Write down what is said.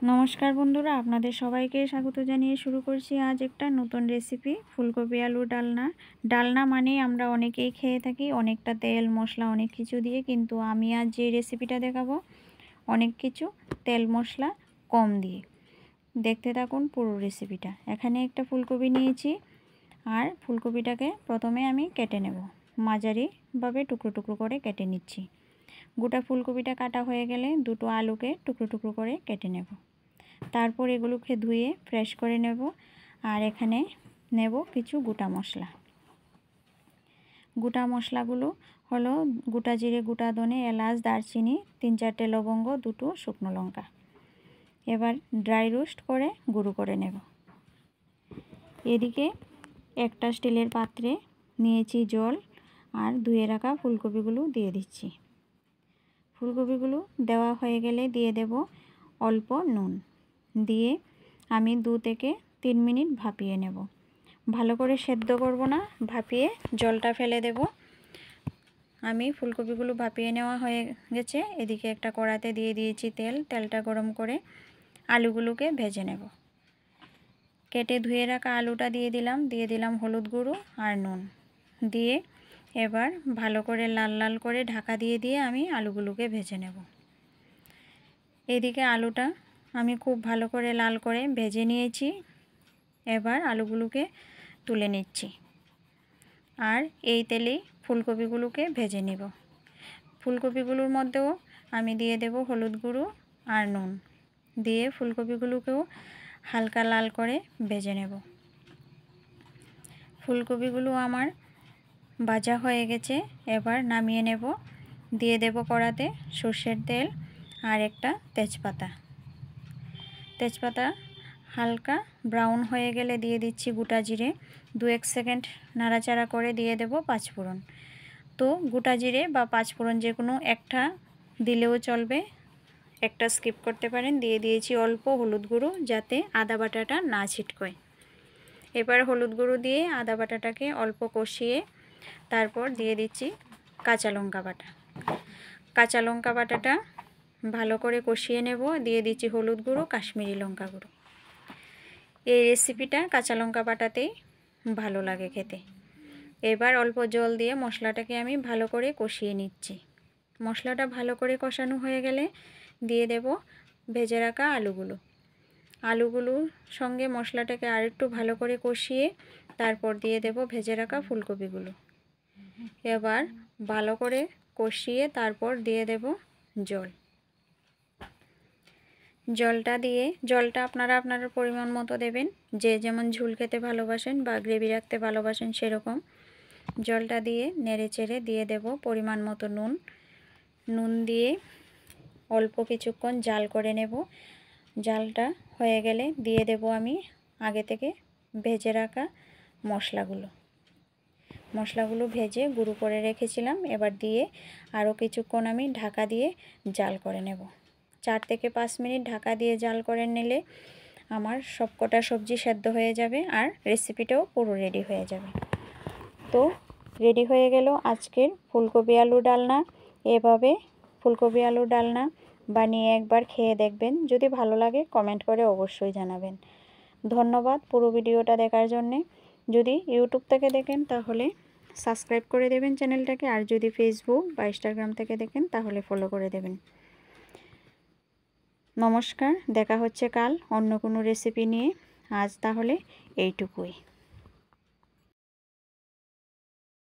নমস্কার বন্ধুরা, আপনাদের সবাইকে স্বাগত জানিয়ে শুরু করছি আজ একটা নতুন রেসিপি ফুলকপি আলু ডালনা। ডালনা মানে আমরা অনেকেই খেয়ে থাকি অনেকটা তেল মশলা অনেক কিছু দিয়ে, কিন্তু আমি আজ যে রেসিপিটা দেখাবো অনেক কিছু তেল মশলা কম দিয়ে। দেখতে থাকুন পুরো রেসিপিটা। এখানে একটা ফুলকপি নিয়েছি আর ফুলকপিটাকে প্রথমে আমি কেটে নেব, মাঝারিভাবে টুকরো টুকরো করে কেটে নিচ্ছি। গোটা ফুলকপিটা কাটা হয়ে গেলে দুটো আলুকে টুকরো টুকরো করে কেটে নেব। তারপর এগুলোকে ধুয়ে ফ্রেশ করে নেব। আর এখানে নেব কিছু গোটা মশলা। গোটা মশলাগুলো হলো গোটা জিরে, গোটা ধনে, এলাচ, দারচিনি, 3-4টে লবঙ্গ, 2টো শুকনো লঙ্কা। এবার ড্রাই রোস্ট করে গুঁড়ো করে নেব। এদিকে একটা স্টিলের পাত্রে নিয়েছি জল আর ধুয়ে রাখা ফুলকপিগুলো দিয়ে দিচ্ছি। ফুলকপিগুলো দেওয়া হয়ে গেলে দিয়ে দেব অল্প নুন, দিয়ে আমি 2 থেকে 3 মিনিট ভাপিয়ে নেব। ভালো করে সেদ্ধ করব না, ভাপিয়ে জলটা ফেলে দেব। আমি ফুলকপিগুলো ভাপিয়ে নেওয়া হয়ে গেছে। এদিকে একটা কড়াতে দিয়ে দিয়েছি তেল। তেলটা গরম করে আলুগুলোকে ভেজে নেব। কেটে ধুয়ে রাখা আলুটা দিয়ে দিলাম হলুদ গুঁড়ো আর নুন দিয়ে এবার ভালো করে লাল লাল করে ঢাকা দিয়ে আমি আলুগুলোকে ভেজে নেব। এদিকে আলুটা আমি খুব ভালো করে লাল করে ভেজে নিয়েছি। এবার আলুগুলোকে তুলে নিচ্ছি আর এই তেলেই ফুলকপিগুলোকে ভেজে নিব। ফুলকপিগুলোর মধ্যেও আমি দিয়ে দেব হলুদ গুঁড়ো আর নুন দিয়ে ফুলকপিগুলোকেও হালকা লাল করে ভেজে নেব। ফুলকপিগুলো আমার ভাজা হয়ে গেছে। এবার নামিয়ে নেব। দিয়ে দেব কড়াতে সর্ষের তেল আর একটা তেজপাতা হালকা ব্রাউন হয়ে গেলে দিয়ে দিচ্ছি গোটা জিরে। 2-1 সেকেন্ড নাড়াচাড়া করে দিয়ে দেব পাঁচফোড়ন। তো গোটা জিরে বা পাঁচফোড়ন যে কোনো একটা দিলেও চলবে, একটা স্কিপ করতে পারেন। দিয়ে দিয়েছি অল্প হলুদ গুঁড়ো যাতে আদা বাটাটা না ছিটকয়। এবার হলুদ গুঁড়ো দিয়ে আদা বাটাটাকে অল্প কষিয়ে তারপর দিয়ে দিচ্ছি কাঁচা লঙ্কা বাটাটা ভালো করে কষিয়ে নেব। দিয়ে দিচ্ছি হলুদ গুঁড়ো, কাশ্মীরি লঙ্কা গুঁড়ো। এই রেসিপিটা কাঁচা লঙ্কা বাটাতেই ভালো লাগে খেতে। এবার অল্প জল দিয়ে মশলাটাকে আমি ভালো করে কষিয়ে নিচ্ছি। মশলাটা ভালো করে কষানো হয়ে গেলে দিয়ে দেব ভেজে রাখা আলুগুলোর সঙ্গে মশলাটাকে আরেকটু ভালো করে কষিয়ে তারপর দিয়ে দেব ভেজে রাখা ফুলকপিগুলো। এবার ভালো করে কষিয়ে তারপর দিয়ে দেব জলটা আপনারা আপনার পরিমাণ মতো দেবেন। যে যেমন ঝোল খেতে ভালোবাসেন বা গ্রেভি রাখতে ভালোবাসেন সেরকম জলটা দিয়ে নেড়ে চেড়ে দিয়ে দেব পরিমাণ মতো নুন দিয়ে অল্প কিছুক্ষণ জাল করে নেব। জালটা হয়ে গেলে দিয়ে দেব আমি আগে থেকে ভেজে রাখা মশলাগুলো ভেজে গুঁড়ো করে রেখেছিলাম। এবার দিয়ে আরও কিছুক্ষণ আমি ঢাকা দিয়ে জাল করে নেব। 4 থেকে 5 মিনিট ঢাকা দিয়ে জাল করে নিলে আমার সবকটা সবজি সেদ্ধ হয়ে যাবে আর রেসিপিটাও পুরো রেডি হয়ে যাবে। তো রেডি হয়ে গেল আজকের ফুলকপি আলু ডালনা। এভাবে ফুলকপি আলু ডালনা বানিয়ে একবার খেয়ে দেখবেন। যদি ভালো লাগে কমেন্ট করে অবশ্যই জানাবেন। ধন্যবাদ পুরো ভিডিওটা দেখার জন্যে। যদি ইউটিউব থেকে দেখেন তাহলে সাবস্ক্রাইব করে দেবেন চ্যানেলটাকে, আর যদি ফেসবুক বা ইনস্টাগ্রাম থেকে দেখেন তাহলে ফলো করে দেবেন। নমস্কার, দেখা হচ্ছে কাল অন্য কোনো রেসিপি নিয়ে। আজ তাহলে এইটুকুই।